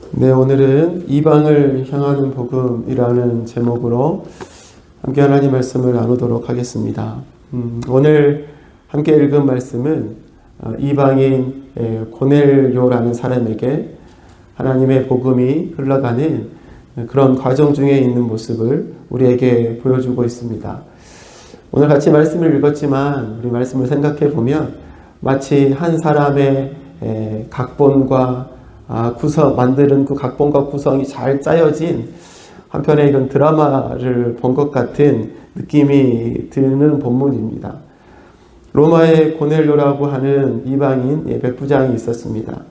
네, 오늘은 이방을 향하는 복음이라는 제목으로 함께 하나님 말씀을 나누도록 하겠습니다. 오늘 함께 읽은 말씀은 이방인 고넬료라는 사람에게 하나님의 복음이 흘러가는 그런 과정 중에 있는 모습을 우리에게 보여주고 있습니다. 오늘 같이 말씀을 읽었지만 우리 말씀을 생각해 보면 마치 한 사람의 각본과 만드는 그 각본과 구성이 잘 짜여진 한편의 이런 드라마를 본 것 같은 느낌이 드는 본문입니다. 로마의 고넬료라고 하는 이방인 백부장이 있었습니다.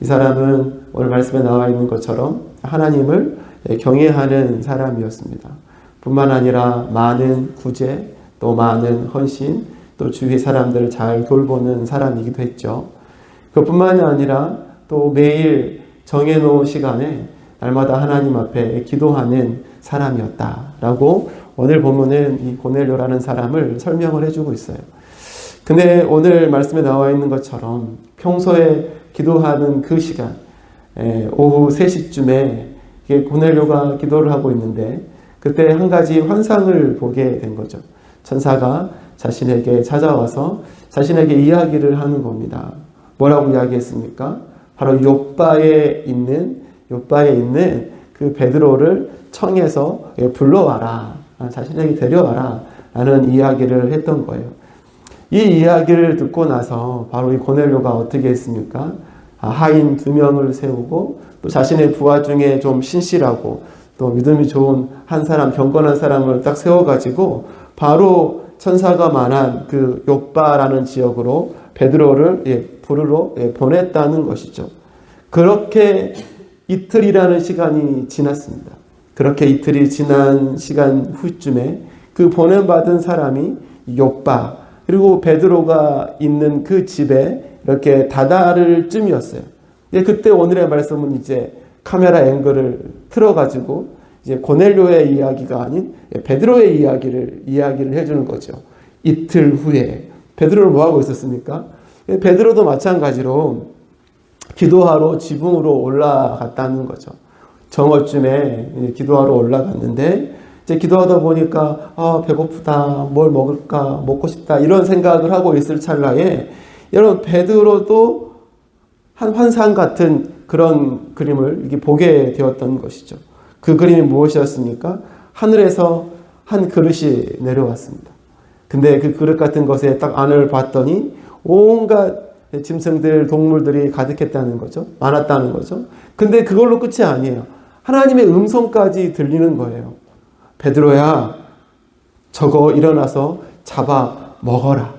이 사람은 오늘 말씀에 나와 있는 것처럼 하나님을 경외하는 사람이었습니다. 뿐만 아니라 많은 구제, 또 많은 헌신, 또 주위 사람들을 잘 돌보는 사람이기도 했죠. 그뿐만이 아니라 또 매일 정해놓은 시간에 날마다 하나님 앞에 기도하는 사람이었다라고 오늘 본문은 이 고넬료라는 사람을 설명을 해주고 있어요. 근데 오늘 말씀에 나와 있는 것처럼 평소에 기도하는 그 시간, 오후 3시쯤에 고넬료가 기도를 하고 있는데 그때 한 가지 환상을 보게 된 거죠. 천사가 자신에게 찾아와서 자신에게 이야기를 하는 겁니다. 뭐라고 이야기했습니까? 바로 욥바에 있는 그 베드로를 청해서 불러와라, 자신에게 데려와라 라는 이야기를 했던 거예요. 이 이야기를 듣고 나서 바로 이 고넬료가 어떻게 했습니까? 하인 2명을 세우고 또 자신의 부하 중에 좀 신실하고 또 믿음이 좋은 한 사람, 경건한 사람을 딱 세워가지고 바로 천사가 말한 그 욥바라는 지역으로 베드로를 부르러 보냈다는 것이죠. 그렇게 이틀이라는 시간이 지났습니다. 그렇게 이틀이 지난 시간 후쯤에 그 보냄받은 사람이 욥바, 그리고 베드로가 있는 그 집에 이렇게 다다를 쯤이었어요. 그때 오늘의 말씀은 이제 카메라 앵글을 틀어가지고 이제 고넬료의 이야기가 아닌 베드로의 이야기를 해주는 거죠. 이틀 후에 베드로는 뭐 하고 있었습니까? 베드로도 마찬가지로 기도하러 지붕으로 올라갔다는 거죠. 정오쯤에 기도하러 올라갔는데 이제 기도하다 보니까 배고프다, 뭘 먹을까, 먹고 싶다 이런 생각을 하고 있을 찰나에 여러분 베드로도 한 환상 같은 그런 그림을 이렇게 보게 되었던 것이죠. 그 그림이 무엇이었습니까? 하늘에서 한 그릇이 내려왔습니다. 근데 그 그릇 같은 것에 딱 안을 봤더니 온갖 짐승들, 동물들이 가득했다는 거죠. 많았다는 거죠. 근데 그걸로 끝이 아니에요. 하나님의 음성까지 들리는 거예요. 베드로야, 저거 일어나서 잡아 먹어라.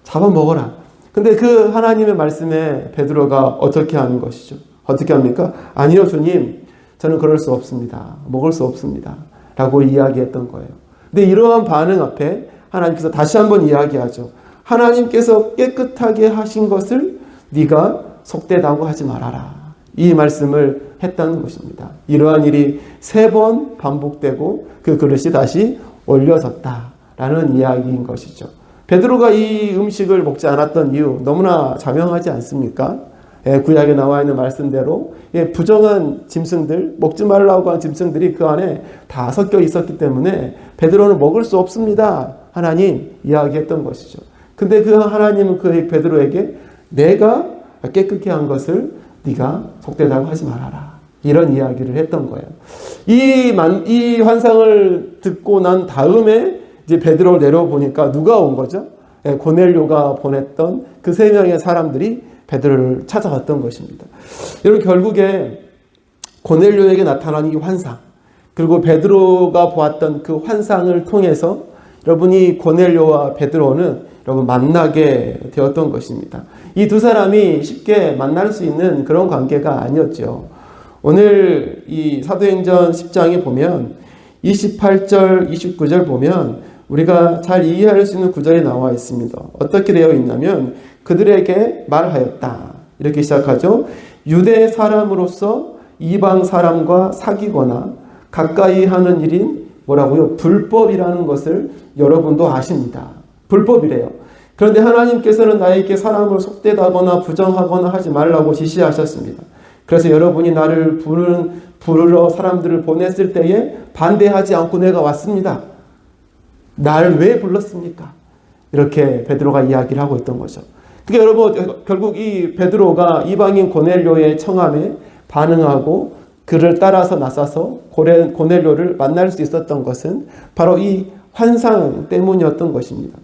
잡아 먹어라. 근데 그 하나님의 말씀에 베드로가 어떻게 하는 것이죠? 어떻게 합니까? 아니요, 주님. 저는 그럴 수 없습니다. 먹을 수 없습니다. 라고 이야기했던 거예요. 근데 이러한 반응 앞에 하나님께서 다시 한번 이야기하죠. 하나님께서 깨끗하게 하신 것을 네가 속되다고 하지 말아라. 이 말씀을 했다는 것입니다. 이러한 일이 3번 반복되고 그 그릇이 다시 올려졌다라는 이야기인 것이죠. 베드로가 이 음식을 먹지 않았던 이유 너무나 자명하지 않습니까? 구약에 나와 있는 말씀대로 부정한 짐승들, 먹지 말라고 한 짐승들이 그 안에 다 섞여 있었기 때문에 베드로는 먹을 수 없습니다. 하나님 이야기했던 것이죠. 근데 그 하나님은 그 베드로에게 내가 깨끗게 한 것을 네가 속되다고 하지 말아라. 이런 이야기를 했던 거예요. 이 환상을 듣고 난 다음에 이제 베드로를 내려보니까 누가 온 거죠? 고넬료가 보냈던 그 3명의 사람들이 베드로를 찾아왔던 것입니다. 여러분 결국에 고넬료에게 나타난 이 환상, 그리고 베드로가 보았던 그 환상을 통해서 여러분이 고넬료와 베드로는 여러분 만나게 되었던 것입니다. 이 두 사람이 쉽게 만날 수 있는 그런 관계가 아니었죠. 오늘 이 사도행전 10장에 보면 28절, 29절 보면 우리가 잘 이해할 수 있는 구절이 나와 있습니다. 어떻게 되어 있냐면 그들에게 말하였다. 이렇게 시작하죠. 유대 사람으로서 이방 사람과 사귀거나 가까이 하는 일인 뭐라고요? 불법이라는 것을 여러분도 아십니다. 불법이래요. 그런데 하나님께서는 나에게 사람을 속되다거나 부정하거나 하지 말라고 지시하셨습니다. 그래서 여러분이 나를 부르러 사람들을 보냈을 때에 반대하지 않고 내가 왔습니다. 날 왜 불렀습니까? 이렇게 베드로가 이야기를 하고 있던 거죠. 그러니까 여러분, 결국 이 베드로가 이방인 고넬료의 청함에 반응하고 그를 따라서 나서서 고넬료를 만날 수 있었던 것은 바로 이 환상 때문이었던 것입니다.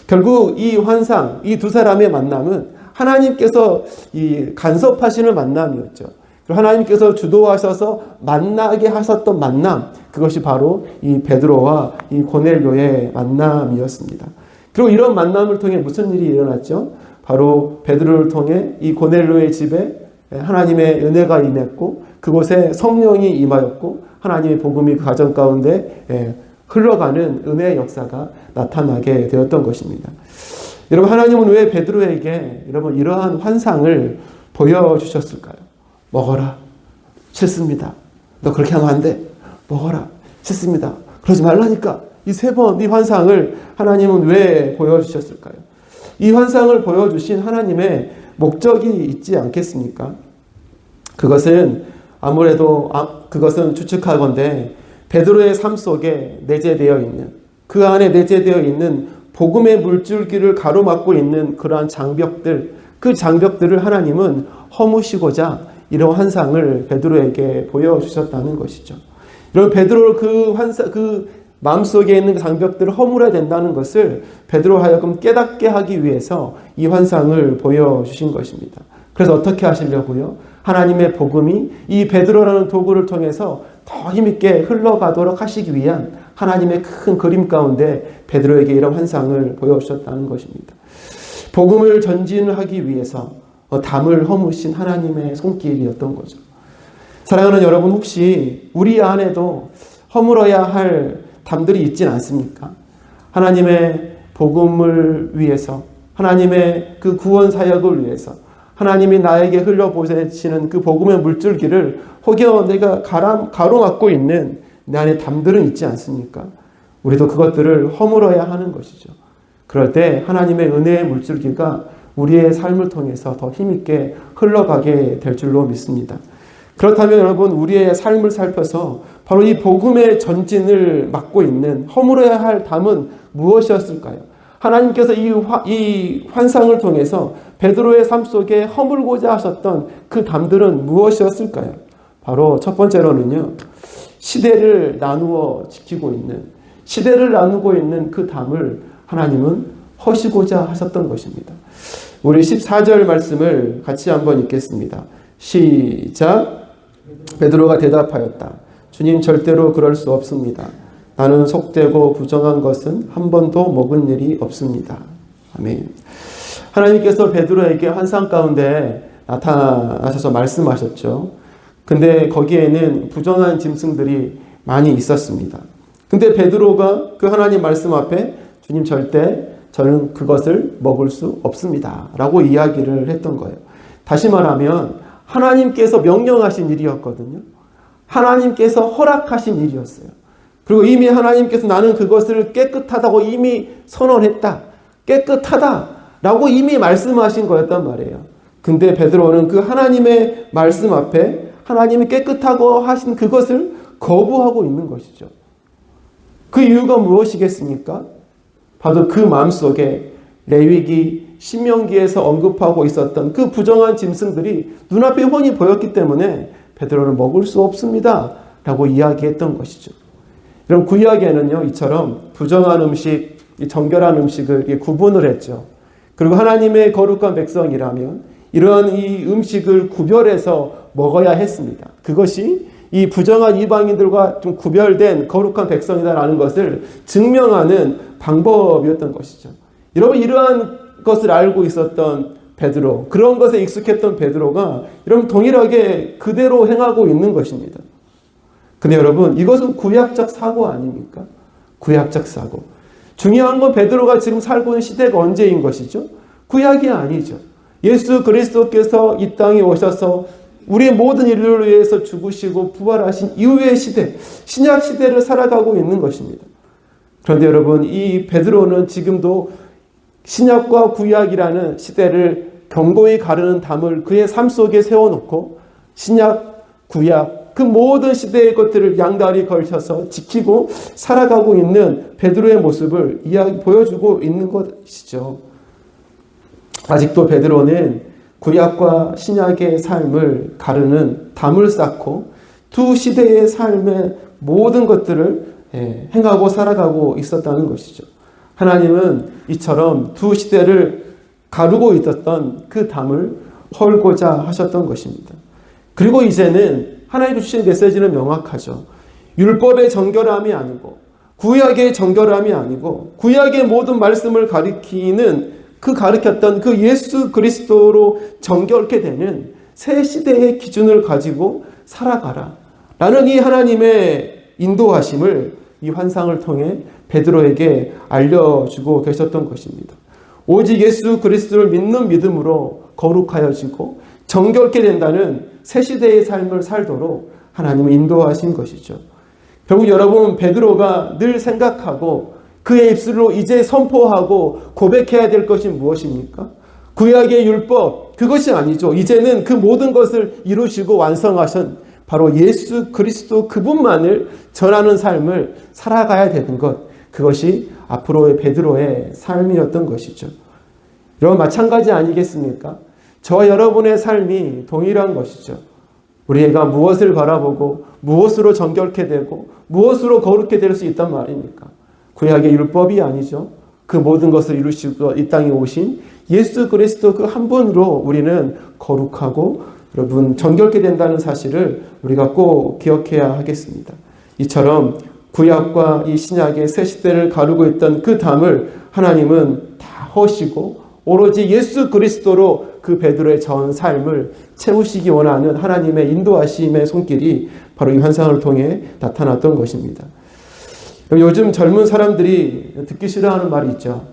결국 이 환상, 이 두 사람의 만남은 하나님께서 이 간섭하시는 만남이었죠. 하나님께서 주도하셔서 만나게 하셨던 만남, 그것이 바로 이 베드로와 이 고넬료의 만남이었습니다. 그리고 이런 만남을 통해 무슨 일이 일어났죠? 바로 베드로를 통해 이 고넬료의 집에 하나님의 은혜가 임했고 그곳에 성령이 임하였고 하나님의 복음이 그 가정 가운데 흘러가는 은혜의 역사가 나타나게 되었던 것입니다. 여러분, 하나님은 왜 베드로에게 여러분 이러한 환상을 보여주셨을까요? 먹어라. 싫습니다. 너 그렇게 하면 안 돼. 먹어라. 싫습니다. 그러지 말라니까. 이 세 번 이 환상을 하나님은 왜 보여주셨을까요? 이 환상을 보여주신 하나님의 목적이 있지 않겠습니까? 그것은 아무래도 그것은 추측하건대 베드로의 삶 속에 내재되어 있는, 그 안에 내재되어 있는 복음의 물줄기를 가로막고 있는 그러한 장벽들, 그 장벽들을 하나님은 허무시고자 이런 환상을 베드로에게 보여주셨다는 것이죠. 여러분, 베드로 그 마음속에 있는 장벽들을 허물어야 된다는 것을 베드로 하여금 깨닫게 하기 위해서 이 환상을 보여주신 것입니다. 그래서 어떻게 하시려고요? 하나님의 복음이 이 베드로라는 도구를 통해서 더 힘있게 흘러가도록 하시기 위한 하나님의 큰 그림 가운데 베드로에게 이런 환상을 보여주셨다는 것입니다. 복음을 전진하기 위해서 담을 허무신 하나님의 손길이었던 거죠. 사랑하는 여러분, 혹시 우리 안에도 허물어야 할 담들이 있지는 않습니까? 하나님의 복음을 위해서, 하나님의 그 구원 사역을 위해서, 하나님이 나에게 흘려보내시는 그 복음의 물줄기를 혹여 내가 가로막고 있는 내 안에 담들은 있지 않습니까? 우리도 그것들을 허물어야 하는 것이죠. 그럴 때 하나님의 은혜의 물줄기가 우리의 삶을 통해서 더 힘있게 흘러가게 될 줄로 믿습니다. 그렇다면 여러분, 우리의 삶을 살펴서 바로 이 복음의 전진을 막고 있는 허물어야 할 담은 무엇이었을까요? 하나님께서 이 환상을 통해서 베드로의 삶 속에 허물고자 하셨던 그 담들은 무엇이었을까요? 바로 첫 번째로는요, 시대를 나누어 지키고 있는, 시대를 나누고 있는 그 담을 하나님은 허시고자 하셨던 것입니다. 우리 14절 말씀을 같이 한번 읽겠습니다. 시작. 베드로가 대답하였다. 주님, 절대로 그럴 수 없습니다. 나는 속되고 부정한 것은 한 번도 먹은 일이 없습니다. 아멘. 하나님께서 베드로에게 환상 가운데 나타나셔서 말씀하셨죠. 근데 거기에는 부정한 짐승들이 많이 있었습니다. 근데 베드로가 그 하나님 말씀 앞에 주님, 절대 저는 그것을 먹을 수 없습니다 라고 이야기를 했던 거예요. 다시 말하면 하나님께서 명령하신 일이었거든요. 하나님께서 허락하신 일이었어요. 그리고 이미 하나님께서 나는 그것을 깨끗하다고 이미 선언했다. 깨끗하다라고 이미 말씀하신 거였단 말이에요. 근데 베드로는 그 하나님의 말씀 앞에 하나님이 깨끗하고 하신 그것을 거부하고 있는 것이죠. 그 이유가 무엇이겠습니까? 바로 그 마음속에 레위기, 신명기에서 언급하고 있었던 그 부정한 짐승들이 눈앞에 훤히 보였기 때문에 베드로는 먹을 수 없습니다 라고 이야기했던 것이죠. 여러분, 구약에는요, 이처럼 부정한 음식, 정결한 음식을 구분을 했죠. 그리고 하나님의 거룩한 백성이라면 이러한 이 음식을 구별해서 먹어야 했습니다. 그것이 이 부정한 이방인들과 좀 구별된 거룩한 백성이다라는 것을 증명하는 방법이었던 것이죠. 여러분, 이러한 것을 알고 있었던 베드로, 그런 것에 익숙했던 베드로가 여러분 동일하게 그대로 행하고 있는 것입니다. 근데 여러분, 이것은 구약적 사고 아닙니까? 구약적 사고. 중요한 건 베드로가 지금 살고 있는 시대가 언제인 것이죠? 구약이 아니죠. 예수 그리스도께서 이 땅에 오셔서 우리의 모든 인류를 위해서 죽으시고 부활하신 이후의 시대, 신약 시대를 살아가고 있는 것입니다. 그런데 여러분, 이 베드로는 지금도 신약과 구약이라는 시대를 견고히 가르는 담을 그의 삶 속에 세워놓고 신약, 구약, 그 모든 시대의 것들을 양다리 걸쳐서 지키고 살아가고 있는 베드로의 모습을 보여주고 있는 것이죠. 아직도 베드로는 구약과 신약의 삶을 가르는 담을 쌓고 두 시대의 삶의 모든 것들을 행하고 살아가고 있었다는 것이죠. 하나님은 이처럼 두 시대를 가르고 있었던 그 담을 헐고자 하셨던 것입니다. 그리고 이제는 하나님이 주신 메시지는 명확하죠. 율법의 정결함이 아니고 구약의 정결함이 아니고 구약의 모든 말씀을 가리키는 가르쳤던 그 예수 그리스도로 정결케 되는 새 시대의 기준을 가지고 살아가라 라는 이 하나님의 인도하심을 이 환상을 통해 베드로에게 알려주고 계셨던 것입니다. 오직 예수 그리스도를 믿는 믿음으로 거룩하여지고 정결케 된다는 새 시대의 삶을 살도록 하나님은 인도하신 것이죠. 결국 여러분, 베드로가 늘 생각하고 그의 입술로 이제 선포하고 고백해야 될 것이 무엇입니까? 구약의 율법, 그것이 아니죠. 이제는 그 모든 것을 이루시고 완성하신 바로 예수 그리스도 그분만을 전하는 삶을 살아가야 되는 것, 그것이 앞으로의 베드로의 삶이었던 것이죠. 여러분, 마찬가지 아니겠습니까? 저와 여러분의 삶이 동일한 것이죠. 우리가 무엇을 바라보고 무엇으로 정결케 되고 무엇으로 거룩해 될 수 있단 말입니까? 구약의 율법이 아니죠. 그 모든 것을 이루시고 이 땅에 오신 예수 그리스도 그 한 분으로 우리는 거룩하고 여러분 정결케 된다는 사실을 우리가 꼭 기억해야 하겠습니다. 이처럼 구약과 이 신약의 새 시대를 가르고 있던 그 담을 하나님은 다 허시고 오로지 예수 그리스도로 그 베드로의 전 삶을 채우시기 원하는 하나님의 인도하심의 손길이 바로 이 환상을 통해 나타났던 것입니다. 요즘 젊은 사람들이 듣기 싫어하는 말이 있죠.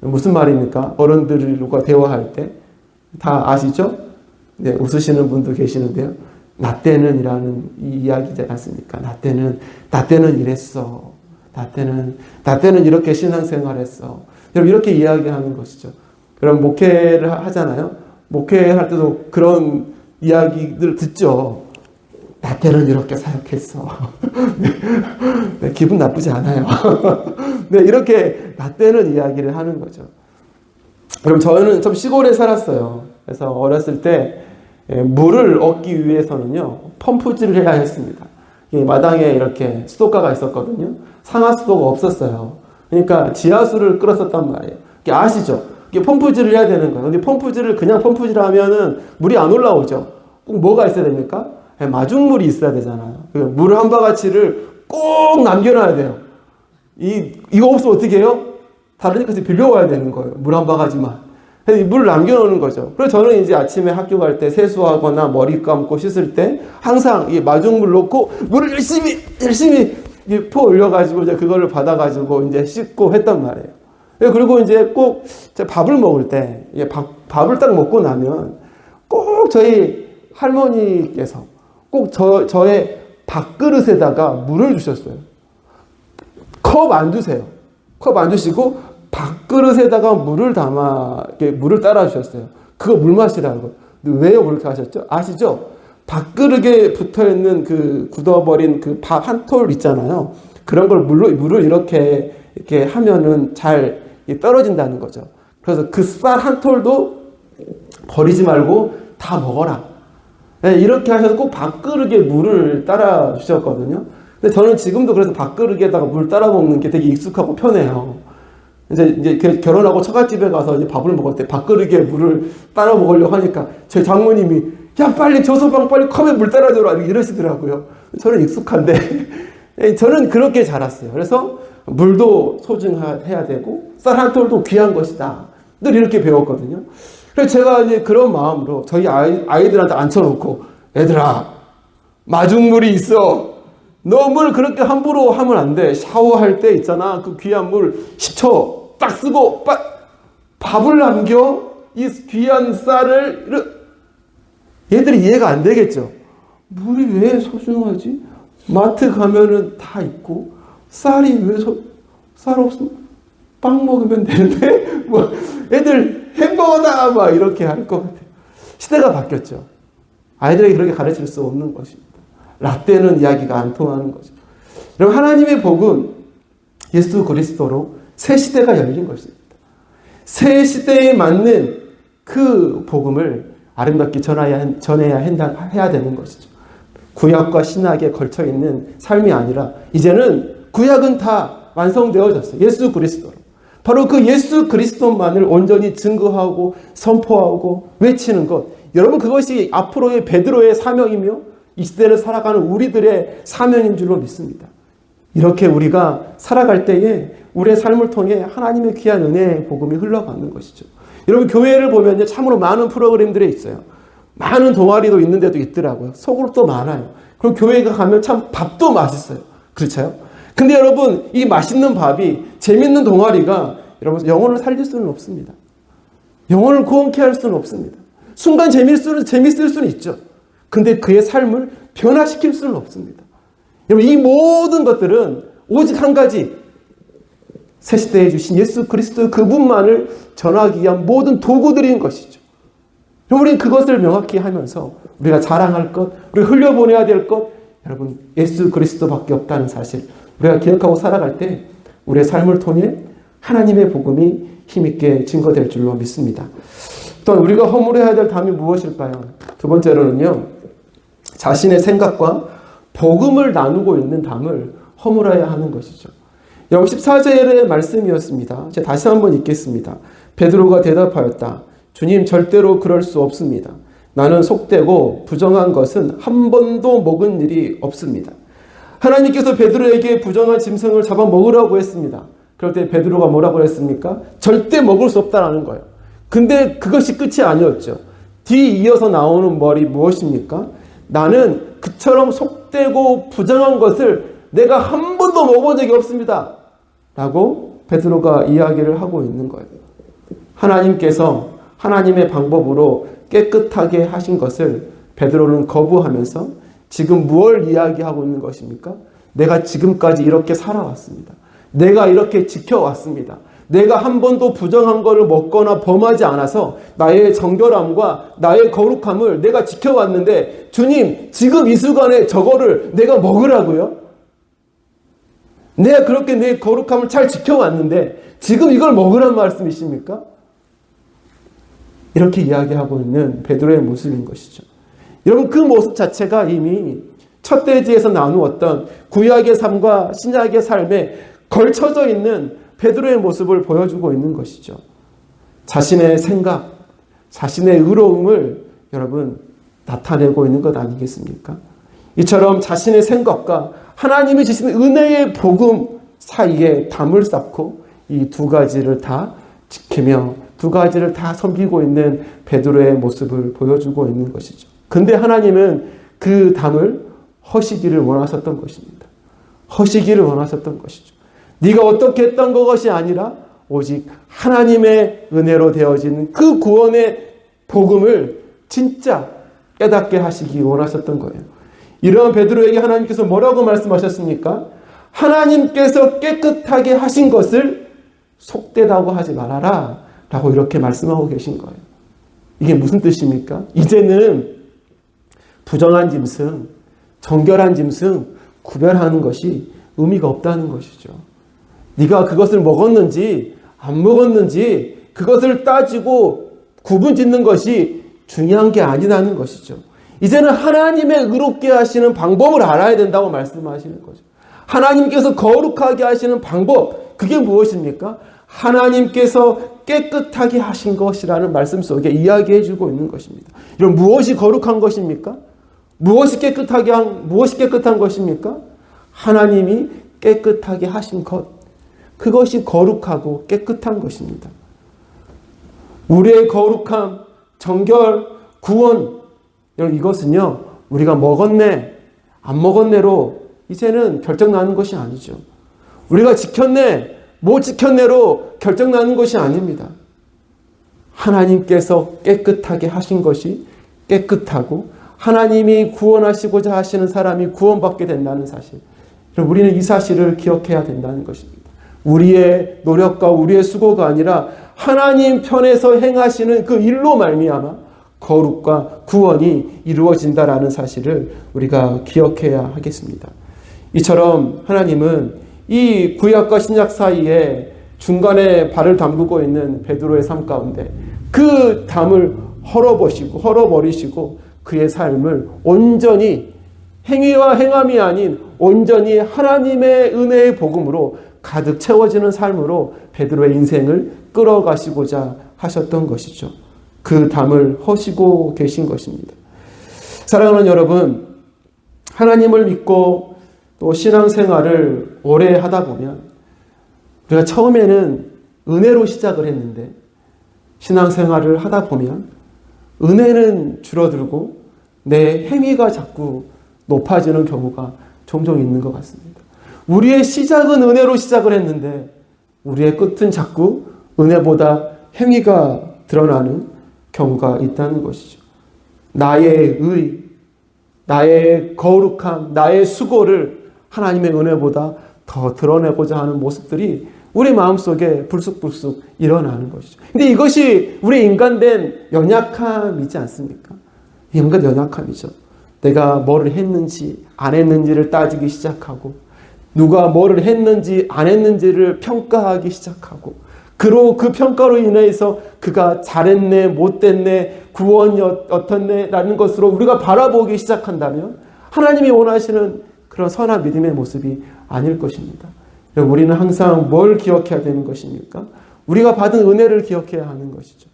무슨 말입니까? 어른들과 대화할 때 다 아시죠? 네, 웃으시는 분도 계시는데요. 나 때는 이라는 이 이야기지 않습니까? 나 때는 이랬어. 나 때는 이렇게 신앙생활했어. 여러분, 이렇게 이야기하는 것이죠. 그럼 목회를 하잖아요. 목회할 때도 그런 이야기들 듣죠. 나 때는 이렇게 사역했어. 네, 기분 나쁘지 않아요. 네, 이렇게 나 때는 이야기를 하는 거죠. 그럼 저는 좀 시골에 살았어요. 그래서 어렸을 때 물을 얻기 위해서는요, 펌프질을 해야 했습니다. 마당에 이렇게 수도가가 있었거든요. 상하수도가 없었어요. 그러니까 지하수를 끌었었단 말이에요. 아시죠? 펌프질을 해야 되는 거예요. 근데 펌프질을 그냥 펌프질하면은 물이 안 올라오죠. 꼭 뭐가 있어야 됩니까? 마중물이 있어야 되잖아요. 물 한 바가지를 꼭 남겨놔야 돼요. 이거 없으면 어떻게 해요? 다른 데까지 빌려와야 되는 거예요. 물 한 바가지만. 그래서 물을 남겨놓는 거죠. 그래서 저는 이제 아침에 학교 갈 때 세수하거나 머리 감고 씻을 때 항상 이 마중물 넣고 물을 열심히 퍼 올려가지고 이제 그거를 받아가지고 이제 씻고 했단 말이에요. 그리고 이제 꼭 밥을 먹을 때 밥을 딱 먹고 나면 꼭 저희 할머니께서 꼭 저의 밥그릇에다가 물을 주셨어요. 컵 안 주세요. 컵 안 주시고 밥그릇에다가 물을 물을 따라 주셨어요. 그거 물 마시라고. 왜요 그렇게 하셨죠? 아시죠? 밥그릇에 붙어있는 그 굳어버린 그 밥 한 톨 있잖아요. 그런 걸 물을 이렇게 하면은 잘 떨어진다는 거죠. 그래서 그 쌀 한 톨도 버리지 말고 다 먹어라. 네, 이렇게 하셔서 꼭 밥그릇에 물을 따라 주셨거든요. 근데 저는 지금도 그래서 밥그릇에다가 물 따라 먹는 게 되게 익숙하고 편해요. 이제 결혼하고 처갓집에 가서 이제 밥을 먹을 때 밥그릇에 물을 따라 먹으려고 하니까 저희 장모님이 야 빨리 저서방 빨리 컵에 물 따라줘라 이러시더라고요. 저는 익숙한데 저는 그렇게 자랐어요. 그래서 물도 소중해야 되고 쌀 한 톨도 귀한 것이다. 늘 이렇게 배웠거든요. 그래서 제가 이제 그런 마음으로 저희 아이들한테 앉혀놓고 애들아 마중물이 있어. 너 물 그렇게 함부로 하면 안 돼. 샤워할 때 있잖아. 그 귀한 물 10초 딱 쓰고 밥을 남겨. 이 귀한 쌀을 얘들이 이해가 안 되겠죠. 물이 왜 소중하지? 마트 가면은 다 있고 쌀이 왜 쌀 없으면 빵 먹으면 되는데 뭐 애들 햄버거다 막 이렇게 할 것 같아요. 시대가 바뀌었죠. 아이들에게 그렇게 가르칠 수 없는 것입니다. 라떼는 이야기가 안 통하는 거죠. 여러분, 하나님의 복음, 예수 그리스도로 새 시대가 열린 것입니다. 새 시대에 맞는 그 복음을 아름답게 전해야 되는 것이죠. 구약과 신약에 걸쳐 있는 삶이 아니라 이제는 구약은 다 완성되어졌어요. 예수 그리스도로. 바로 그 예수 그리스도만을 온전히 증거하고 선포하고 외치는 것. 여러분, 그것이 앞으로의 베드로의 사명이며 이 시대를 살아가는 우리들의 사명인 줄로 믿습니다. 이렇게 우리가 살아갈 때에 우리의 삶을 통해 하나님의 귀한 은혜의 복음이 흘러가는 것이죠. 여러분, 교회를 보면 참으로 많은 프로그램들이 있어요. 많은 동아리도 있는 데도 있더라고요. 속으로도 많아요. 그럼 교회가 가면 참 밥도 맛있어요. 그렇죠? 근데 여러분, 이 맛있는 밥이 재밌는 동아리가 여러분 영혼을 살릴 수는 없습니다. 영혼을 구원케 할 수는 없습니다. 순간 재밌을 수는 있죠. 근데 그의 삶을 변화시킬 수는 없습니다. 여러분, 이 모든 것들은 오직 한 가지, 새 시대에 주신 예수 그리스도 그분만을 전하기 위한 모든 도구들인 것이죠. 우리는 그것을 명확히 하면서 우리가 자랑할 것, 우리가 흘려보내야 될 것, 여러분, 예수 그리스도밖에 없다는 사실, 우리가 기억하고 살아갈 때 우리의 삶을 통해 하나님의 복음이 힘있게 증거될 줄로 믿습니다. 또 우리가 허물어야 될 담이 무엇일까요? 두 번째로는요, 자신의 생각과 복음을 나누고 있는 담을 허물어야 하는 것이죠. 여러분, 14절의 말씀이었습니다. 제가 다시 한번 읽겠습니다. 베드로가 대답하였다. 주님, 절대로 그럴 수 없습니다. 나는 속되고 부정한 것은 한 번도 먹은 일이 없습니다. 하나님께서 베드로에게 부정한 짐승을 잡아 먹으라고 했습니다. 그럴 때 베드로가 뭐라고 했습니까? 절대 먹을 수 없다라는 거예요. 근데 그것이 끝이 아니었죠. 뒤이어서 나오는 말이 무엇입니까? 나는 그처럼 속되고 부정한 것을 내가 한 번도 먹어본 적이 없습니다. 라고 베드로가 이야기를 하고 있는 거예요. 하나님께서 하나님의 방법으로 깨끗하게 하신 것을 베드로는 거부하면서 지금 무엇을 이야기하고 있는 것입니까? 내가 지금까지 이렇게 살아왔습니다. 내가 이렇게 지켜왔습니다. 내가 한 번도 부정한 것을 먹거나 범하지 않아서 나의 정결함과 나의 거룩함을 내가 지켜왔는데, 주님, 지금 이 순간에 저거를 내가 먹으라고요? 내가 그렇게 내 거룩함을 잘 지켜왔는데 지금 이걸 먹으란 말씀이십니까? 이렇게 이야기하고 있는 베드로의 모습인 것이죠. 여러분, 그 모습 자체가 이미 첫 대지에서 나누었던 구약의 삶과 신약의 삶에 걸쳐져 있는 베드로의 모습을 보여주고 있는 것이죠. 자신의 생각, 자신의 의로움을 여러분 나타내고 있는 것 아니겠습니까? 이처럼 자신의 생각과 하나님이 주신 은혜의 복음 사이에 담을 쌓고 이 두 가지를 다 지키며 두 가지를 다 섬기고 있는 베드로의 모습을 보여주고 있는 것이죠. 근데 하나님은 그 담을 허시기를 원하셨던 것입니다. 허시기를 원하셨던 것이죠. 네가 어떻게 했던 것이 아니라 오직 하나님의 은혜로 되어지는 그 구원의 복음을 진짜 깨닫게 하시기 원하셨던 거예요. 이러한 베드로에게 하나님께서 뭐라고 말씀하셨습니까? 하나님께서 깨끗하게 하신 것을 속되다고 하지 말아라 라고 이렇게 말씀하고 계신 거예요. 이게 무슨 뜻입니까? 이제는 부정한 짐승, 정결한 짐승 구별하는 것이 의미가 없다는 것이죠. 네가 그것을 먹었는지 안 먹었는지 그것을 따지고 구분 짓는 것이 중요한 게 아니라는 것이죠. 이제는 하나님의 의롭게 하시는 방법을 알아야 된다고 말씀하시는 거죠. 하나님께서 거룩하게 하시는 방법, 그게 무엇입니까? 하나님께서 깨끗하게 하신 것이라는 말씀 속에 이야기해 주고 있는 것입니다. 이런 무엇이 거룩한 것입니까? 무엇이 깨끗한 것입니까? 하나님이 깨끗하게 하신 것, 그것이 거룩하고 깨끗한 것입니다. 우리의 거룩함, 정결, 구원, 이것은요 우리가 먹었네 안 먹었네로 이제는 결정나는 것이 아니죠. 우리가 지켰네 못 지켰네로 결정나는 것이 아닙니다. 하나님께서 깨끗하게 하신 것이 깨끗하고 하나님이 구원하시고자 하시는 사람이 구원받게 된다는 사실, 우리는 이 사실을 기억해야 된다는 것입니다. 우리의 노력과 우리의 수고가 아니라 하나님 편에서 행하시는 그 일로 말미암아 거룩과 구원이 이루어진다라는 사실을 우리가 기억해야 하겠습니다. 이처럼 하나님은 이 구약과 신약 사이에 중간에 발을 담그고 있는 베드로의 삶 가운데 그 담을 헐어버리시고 그의 삶을 온전히 행위와 행함이 아닌 온전히 하나님의 은혜의 복음으로 가득 채워지는 삶으로 베드로의 인생을 끌어가시고자 하셨던 것이죠. 그 담을 허시고 계신 것입니다. 사랑하는 여러분, 하나님을 믿고 또 신앙생활을 오래 하다 보면 우리가 처음에는 은혜로 시작을 했는데 신앙생활을 하다 보면 은혜는 줄어들고 내 행위가 자꾸 높아지는 경우가 종종 있는 것 같습니다. 우리의 시작은 은혜로 시작을 했는데 우리의 끝은 자꾸 은혜보다 행위가 드러나는 경우가 있다는 것이죠. 나의 의, 나의 거룩함, 나의 수고를 하나님의 은혜보다 더 드러내고자 하는 모습들이 우리 마음속에 불쑥불쑥 일어나는 것이죠. 근데 이것이 우리 인간된 연약함이지 않습니까? 인간 연약함이죠. 내가 뭐를 했는지 안 했는지를 따지기 시작하고 누가 뭐를 했는지 안 했는지를 평가하기 시작하고 그 평가로 인해서 그가 잘했네 못됐네 구원이 어떻네 라는 것으로 우리가 바라보기 시작한다면 하나님이 원하시는 그런 선한 믿음의 모습이 아닐 것입니다. 우리는 항상 뭘 기억해야 되는 것입니까? 우리가 받은 은혜를 기억해야 하는 것이죠.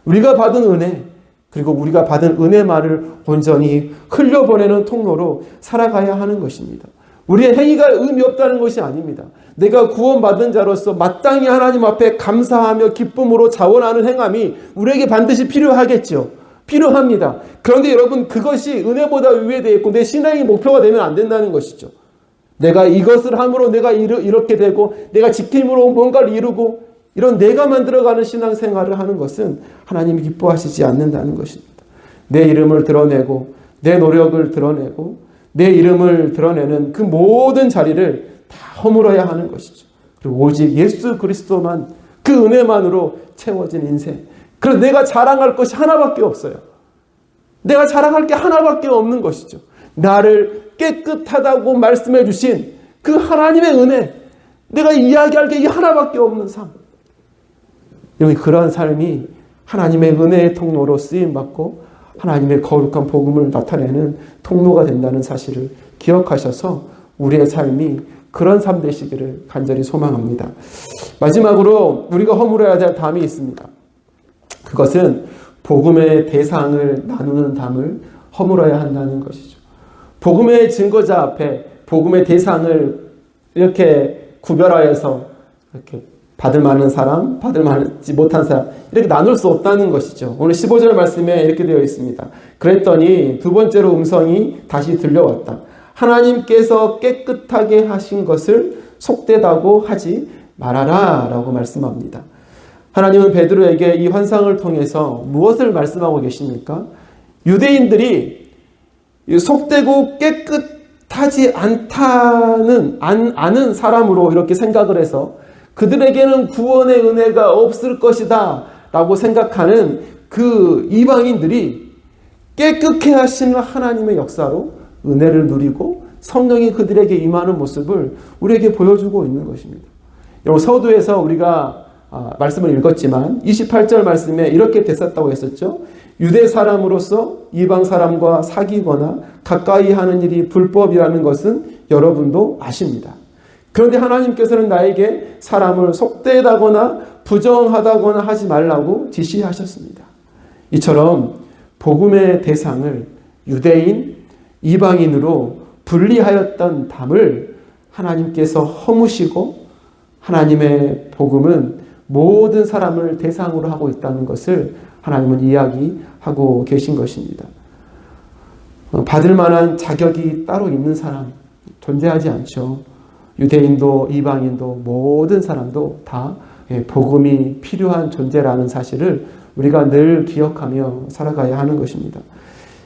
우리가 받은 은혜, 그리고 우리가 받은 은혜만을 온전히 흘려보내는 통로로 살아가야 하는 것입니다. 우리의 행위가 의미 없다는 것이 아닙니다. 내가 구원받은 자로서 마땅히 하나님 앞에 감사하며 기쁨으로 자원하는 행함이 우리에게 반드시 필요하겠죠. 필요합니다. 그런데 여러분, 그것이 은혜보다 위에 있고 내 신앙의 목표가 되면 안 된다는 것이죠. 내가 이것을 함으로 내가 이렇게 되고 내가 지킴으로 뭔가를 이루고 이런 내가 만들어가는 신앙생활을 하는 것은 하나님이 기뻐하시지 않는다는 것입니다. 내 이름을 드러내고 내 노력을 드러내고 내 이름을 드러내는 그 모든 자리를 다 허물어야 하는 것이죠. 그리고 오직 예수 그리스도만 그 은혜만으로 채워진 인생. 그래서 내가 자랑할 것이 하나밖에 없어요. 내가 자랑할 게 하나밖에 없는 것이죠. 나를 깨끗하다고 말씀해 주신 그 하나님의 은혜, 내가 이야기할 게 이 하나밖에 없는 삶. 여러분, 그러한 삶이 하나님의 은혜의 통로로 쓰임받고 하나님의 거룩한 복음을 나타내는 통로가 된다는 사실을 기억하셔서 우리의 삶이 그런 삶 되시기를 간절히 소망합니다. 마지막으로 우리가 허물어야 될 담이 있습니다. 그것은 복음의 대상을 나누는 담을 허물어야 한다는 것이죠. 복음의 증거자 앞에 복음의 대상을 이렇게 구별하여서 이렇게 받을 만한 사람, 받을 만하지 못한 사람 이렇게 나눌 수 없다는 것이죠. 오늘 15절 말씀에 이렇게 되어 있습니다. 그랬더니 두 번째로 음성이 다시 들려왔다. 하나님께서 깨끗하게 하신 것을 속되다고 하지 말아라 라고 말씀합니다. 하나님은 베드로에게 이 환상을 통해서 무엇을 말씀하고 계십니까? 유대인들이 속되고 깨끗하지 않은 사람으로 이렇게 생각을 해서 그들에게는 구원의 은혜가 없을 것이다 라고 생각하는 그 이방인들이 깨끗게 하시는 하나님의 역사로 은혜를 누리고 성령이 그들에게 임하는 모습을 우리에게 보여주고 있는 것입니다. 여러분, 서두에서 우리가 말씀을 읽었지만 28절 말씀에 이렇게 됐었다고 했었죠. 유대 사람으로서 이방 사람과 사귀거나 가까이 하는 일이 불법이라는 것은 여러분도 아십니다. 그런데 하나님께서는 나에게 사람을 속되다거나 부정하다거나 하지 말라고 지시하셨습니다. 이처럼 복음의 대상을 유대인, 이방인으로 분리하였던 담을 하나님께서 허무시고 하나님의 복음은 모든 사람을 대상으로 하고 있다는 것을 하나님은 이야기하고 계신 것입니다. 받을 만한 자격이 따로 있는 사람 존재하지 않죠. 유대인도 이방인도 모든 사람도 다 복음이 필요한 존재라는 사실을 우리가 늘 기억하며 살아가야 하는 것입니다.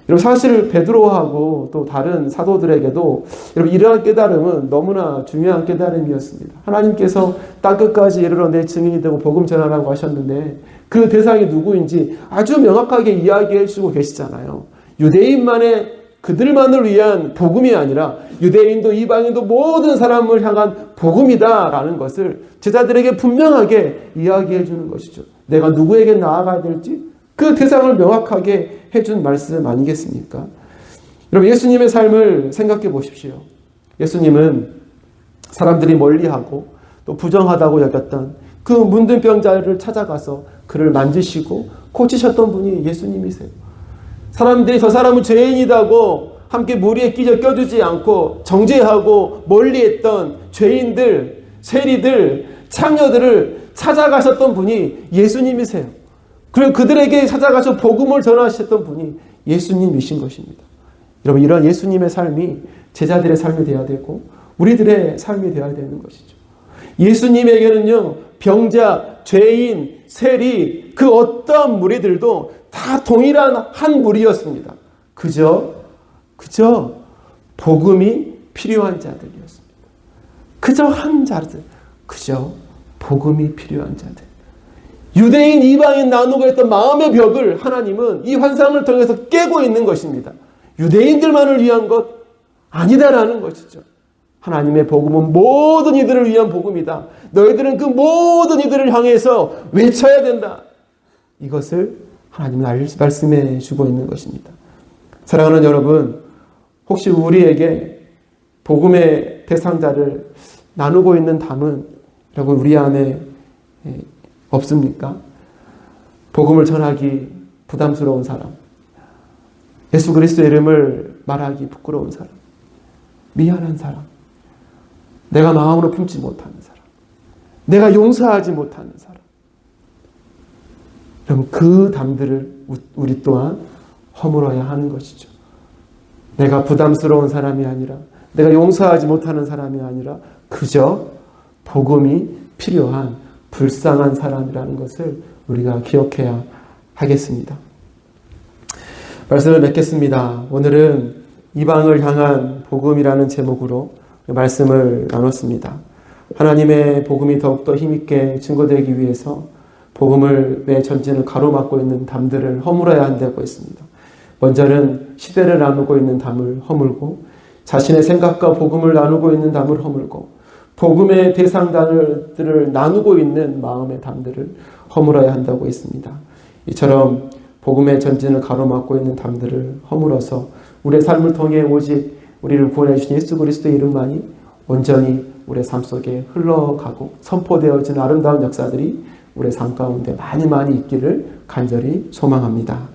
여러분 사실 베드로하고 또 다른 사도들에게도 여러분 이러한 깨달음은 너무나 중요한 깨달음이었습니다. 하나님께서 땅끝까지 이르러 내 증인이 되고 복음 전하라고 하셨는데 그 대상이 누구인지 아주 명확하게 이야기해 주고 계시잖아요. 유대인만의 그들만을 위한 복음이 아니라 유대인도 이방인도 모든 사람을 향한 복음이다라는 것을 제자들에게 분명하게 이야기해 주는 것이죠. 내가 누구에게 나아가야 될지 그 대상을 명확하게 해준 말씀 아니겠습니까? 여러분 예수님의 삶을 생각해 보십시오. 예수님은 사람들이 멀리하고 또 부정하다고 여겼던 그 문둥병자를 찾아가서 그를 만지시고 고치셨던 분이 예수님이세요. 사람들이 저 사람은 죄인이라고 함께 무리에 껴주지 않고 정죄하고 멀리했던 죄인들, 세리들, 창녀들을 찾아가셨던 분이 예수님이세요. 그리고 그들에게 찾아가서 복음을 전하셨던 분이 예수님이신 것입니다. 여러분 이런 예수님의 삶이 제자들의 삶이 되어야 되고 우리들의 삶이 되어야 되는 것이죠. 예수님에게는요 병자, 죄인, 세리 그 어떠한 무리들도 다 동일한 한 무리였습니다. 그저 복음이 필요한 자들이었습니다. 그저 한 자들, 그저 복음이 필요한 자들. 유대인, 이방인 나누고 했던 마음의 벽을 하나님은 이 환상을 통해서 깨고 있는 것입니다. 유대인들만을 위한 것 아니다라는 것이죠. 하나님의 복음은 모든 이들을 위한 복음이다. 너희들은 그 모든 이들을 향해서 외쳐야 된다. 이것을 하나님은 말씀해 주고 있는 것입니다. 사랑하는 여러분, 혹시 우리에게 복음의 대상자를 나누고 있는 담은 여러분 우리 안에 없습니까? 복음을 전하기 부담스러운 사람, 예수 그리스도의 이름을 말하기 부끄러운 사람, 미안한 사람, 내가 마음으로 품지 못하는 사람, 내가 용서하지 못하는 사람. 여러분 그 담들을 우리 또한 허물어야 하는 것이죠. 내가 부담스러운 사람이 아니라 내가 용서하지 못하는 사람이 아니라 그저 복음이 필요한 불쌍한 사람이라는 것을 우리가 기억해야 하겠습니다. 말씀을 맺겠습니다. 오늘은 이방을 향한 복음이라는 제목으로 말씀을 나눴습니다. 하나님의 복음이 더욱더 힘있게 증거되기 위해서 복음을 내 전진을 가로막고 있는 담들을 허물어야 한다고 했습니다. 먼저는 시대를 나누고 있는 담을 허물고 자신의 생각과 복음을 나누고 있는 담을 허물고 복음의 대상들을 나누고 있는 마음의 담들을 허물어야 한다고 했습니다. 이처럼 복음의 전진을 가로막고 있는 담들을 허물어서 우리의 삶을 통해 오직 우리를 구원해 주신 예수 그리스도의 이름만이 온전히 우리의 삶 속에 흘러가고 선포되어진 아름다운 역사들이 우리의 삶 가운데 많이 있기를 간절히 소망합니다.